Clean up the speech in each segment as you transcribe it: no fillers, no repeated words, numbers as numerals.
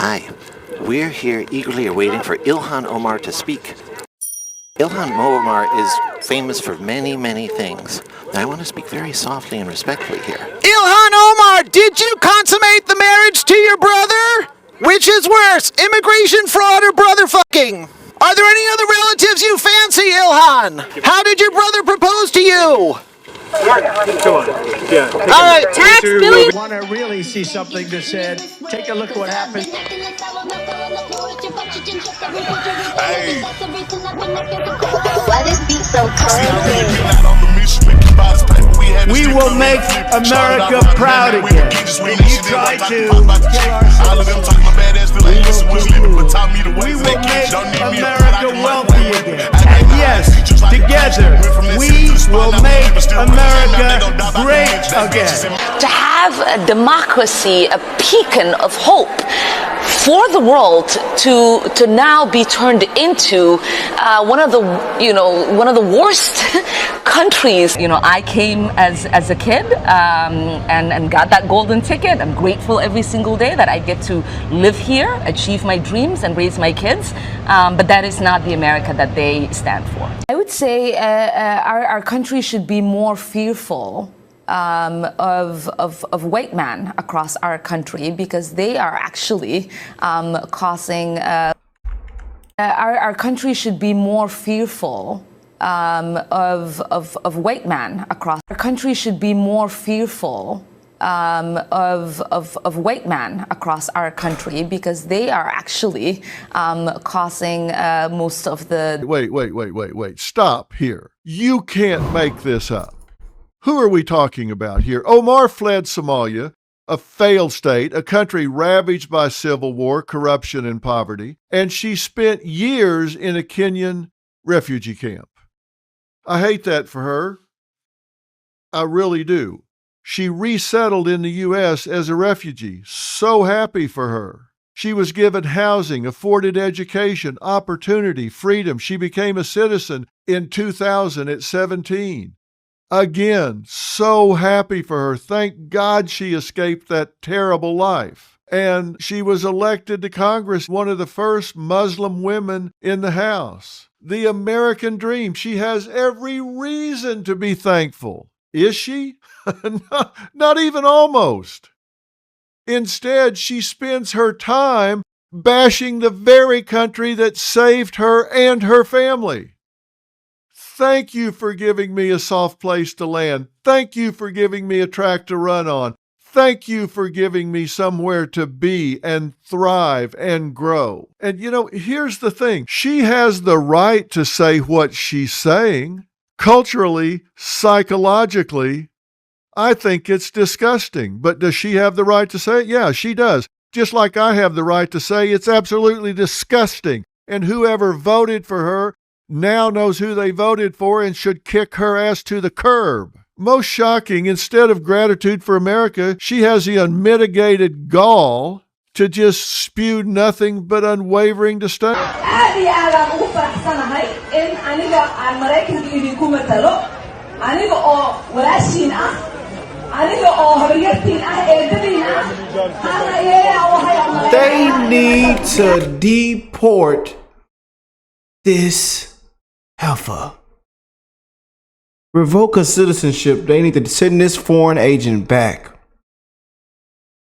Hi, we're here eagerly awaiting for Ilhan Omar to speak. Ilhan Omar is famous for many, many things. I want to speak very softly and respectfully here. Ilhan Omar, did you consummate the marriage to your brother? Which is worse, immigration fraud or brother fucking? Are there any other relatives you fancy, Ilhan? How did your brother propose to you? Come on. Yeah. All right. Tax Billy. Want to really see something that said, take a look at what happened. Hey. Why this beat so cold? We will make America proud again. And you try to kill our we will make America wealthy again. And yes, together, we will make America great again. To have a democracy, a beacon of hope for the world to now be turned into one of the worst countries. You know, I came as a kid and got that golden ticket. I'm grateful every single day that I get to live here, achieve my dreams, and raise my kids. But that is not the America that they stand for. I would say our country should be more fearful of white men across our country, because they are actually causing our country should be more fearful of white men across our country should be more fearful of white men across our country, because they are actually causing most of the Wait. Stop here. You can't make this up. Who are we talking about here? Omar fled Somalia, a failed state, a country ravaged by civil war, corruption, and poverty, and she spent years in a Kenyan refugee camp. I hate that for her. I really do. She resettled in the U.S. as a refugee. So happy for her. She was given housing, afforded education, opportunity, freedom. She became a citizen in 2000 at 17. Again, so happy for her. Thank God she escaped that terrible life. And she was elected to Congress, one of the first Muslim women in the House. The American dream. She has every reason to be thankful. Is she? Not even almost. Instead, she spends her time bashing the very country that saved her and her family. Thank you for giving me a soft place to land. Thank you for giving me a track to run on. Thank you for giving me somewhere to be and thrive and grow. And here's the thing. She has the right to say what she's saying. Culturally, psychologically, I think it's disgusting. But does she have the right to say it? Yeah, she does. Just like I have the right to say it's absolutely disgusting. And whoever voted for her now knows who they voted for and should kick her ass to the curb. Most shocking, instead of gratitude for America, she has the unmitigated gall to just spew nothing but unwavering disdain. They need to deport this heifer. Revoke her citizenship. They need to send this foreign agent back.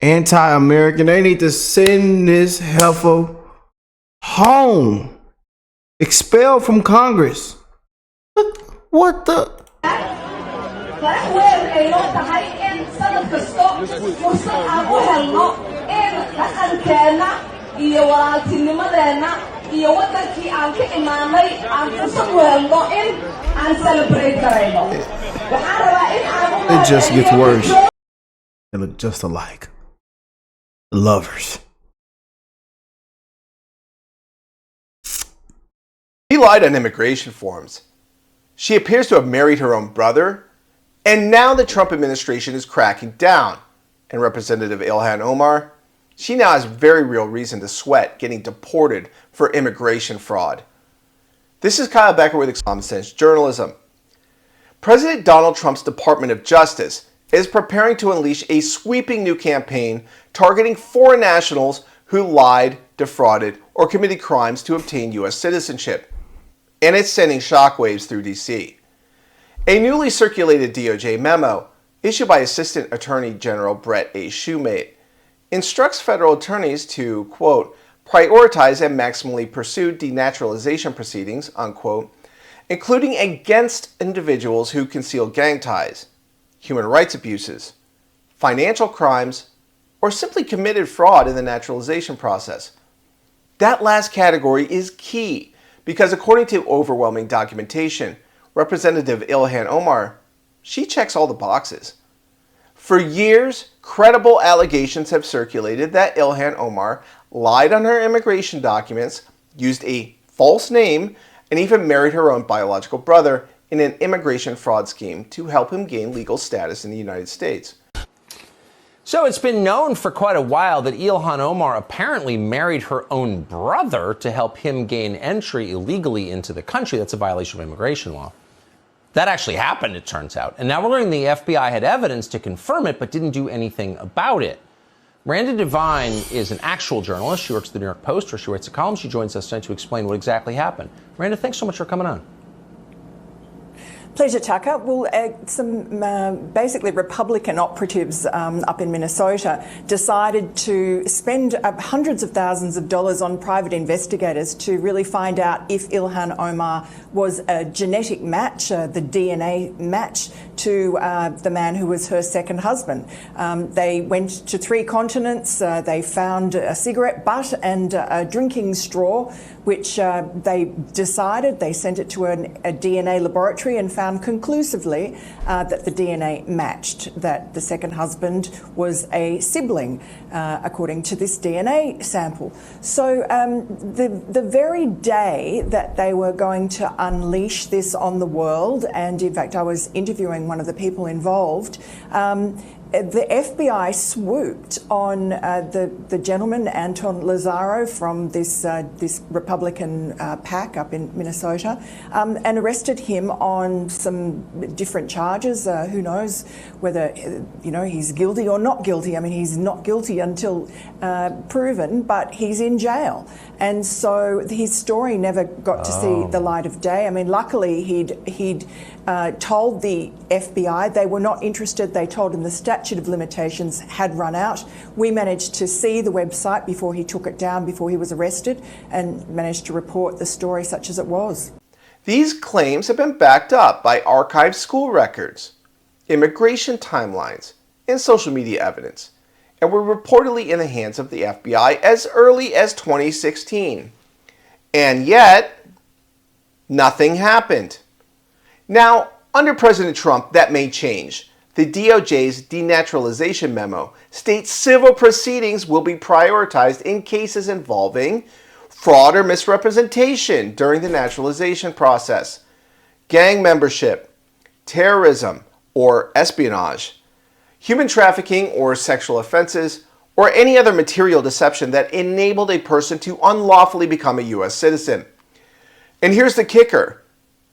Anti-American. They need to send this heifer home. Expelled from Congress. What the? It just gets worse. They look just alike. Lovers. She lied on immigration forms. She appears to have married her own brother. And now the Trump administration is cracking down. And Representative Ilhan Omar, she now has very real reason to sweat getting deported for immigration fraud. This is Kyle Becker with Common Sense Journalism. President Donald Trump's Department of Justice is preparing to unleash a sweeping new campaign targeting foreign nationals who lied, defrauded, or committed crimes to obtain U.S. citizenship. And it's sending shockwaves through D.C. A newly circulated DOJ memo, issued by Assistant Attorney General Brett A. Shoemate, instructs federal attorneys to, quote, prioritize and maximally pursue denaturalization proceedings, unquote, including against individuals who conceal gang ties, human rights abuses, financial crimes, or simply committed fraud in the naturalization process. That last category is key because according to overwhelming documentation, Representative Ilhan Omar, she checks all the boxes. For years, credible allegations have circulated that Ilhan Omar lied on her immigration documents, used a false name, and even married her own biological brother in an immigration fraud scheme to help him gain legal status in the United States. So it's been known for quite a while that Ilhan Omar apparently married her own brother to help him gain entry illegally into the country. That's a violation of immigration law. That actually happened, it turns out. And now we're learning the FBI had evidence to confirm it, but didn't do anything about it. Miranda Devine is an actual journalist. She works at the New York Post, where she writes a column. She joins us tonight to explain what exactly happened. Miranda, thanks so much for coming on. Pleasure, Tucker. Well, some basically Republican operatives up in Minnesota decided to spend hundreds of thousands of dollars on private investigators to really find out if Ilhan Omar was a genetic match, the DNA match, to the man who was her second husband. They went to 3 continents. They found a cigarette butt and a drinking straw, which they decided, they sent it to a DNA laboratory and found conclusively that the DNA matched, that the second husband was a sibling, according to this DNA sample. So the very day that they were going to unleash this on the world, and in fact I was interviewing one of the people involved, the FBI swooped on the gentleman, Anton Lazaro, from this Republican PAC up in Minnesota, and arrested him on some different charges. Who knows whether he's guilty or not guilty. I mean, he's not guilty until proven, but he's in jail. And so his story never got to see the light of day. I mean, luckily he'd told the FBI they were not interested. They told him the statute of limitations had run out. We managed to see the website before he took it down, before he was arrested, and managed to report the story such as it was. These claims have been backed up by archived school records, immigration timelines, and social media evidence, and were reportedly in the hands of the FBI as early as 2016. And yet, nothing happened. Now, under President Trump, that may change. The DOJ's denaturalization memo states civil proceedings will be prioritized in cases involving fraud or misrepresentation during the naturalization process, gang membership, terrorism or espionage, human trafficking or sexual offenses, or any other material deception that enabled a person to unlawfully become a U.S. citizen. And here's the kicker.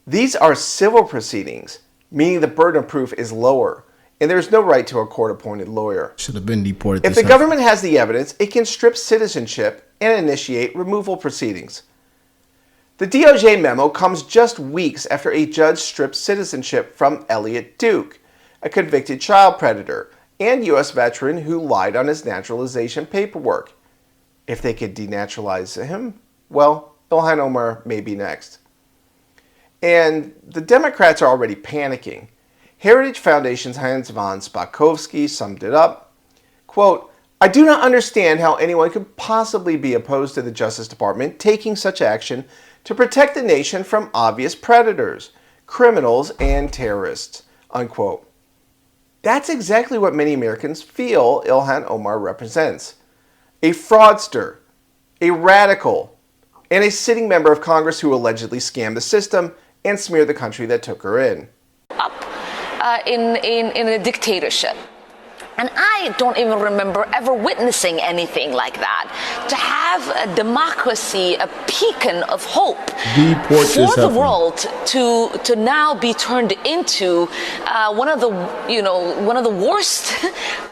These are civil proceedings, meaning the burden of proof is lower, and there's no right to a court-appointed lawyer. Should have been deported. If the government has the evidence, it can strip citizenship and initiate removal proceedings. The DOJ memo comes just weeks after a judge stripped citizenship from Elliot Duke, a convicted child predator and U.S. veteran who lied on his naturalization paperwork. If they could denaturalize him, well, Ilhan Omar may be next. And the Democrats are already panicking. Heritage Foundation's Hans von Spakovsky summed it up. Quote, I do not understand how anyone could possibly be opposed to the Justice Department taking such action to protect the nation from obvious predators, criminals, and terrorists, unquote. That's exactly what many Americans feel Ilhan Omar represents. A fraudster, a radical, and a sitting member of Congress who allegedly scammed the system and smeared the country that took her in. In a dictatorship. And I don't even remember ever witnessing anything like that. To have a democracy, a beacon of hope for the world, to now be turned into one of the worst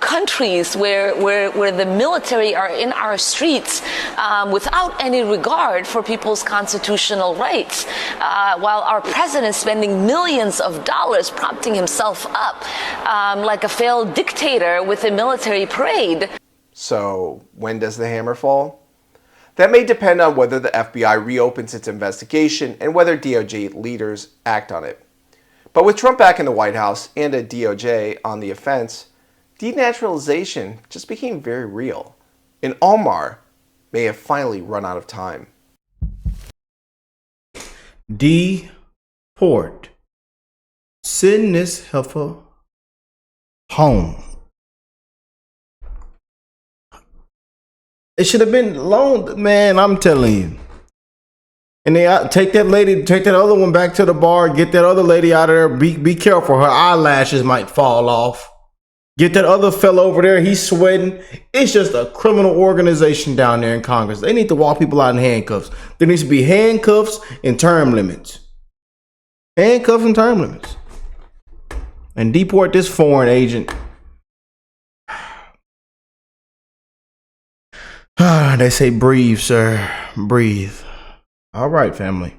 countries where the military are in our streets without any regard for people's constitutional rights, while our president is spending millions of dollars propping himself up like a failed dictator with a military parade. So, when does the hammer fall? That may depend on whether the FBI reopens its investigation and whether DOJ leaders act on it. But with Trump back in the White House and a DOJ on the offense, denaturalization just became very real, and Omar may have finally run out of time. Deport. Send this heifer home. It should have been long, man. I'm telling you. And they take that other one back to the bar. Get that other lady out of there. Be careful. Her eyelashes might fall off. Get that other fella over there. He's sweating. It's just a criminal organization down there in Congress. They need to walk people out in handcuffs. There needs to be handcuffs and term limits. Handcuffs and term limits. And deport this foreign agent. They say breathe, sir. Breathe. All right, family.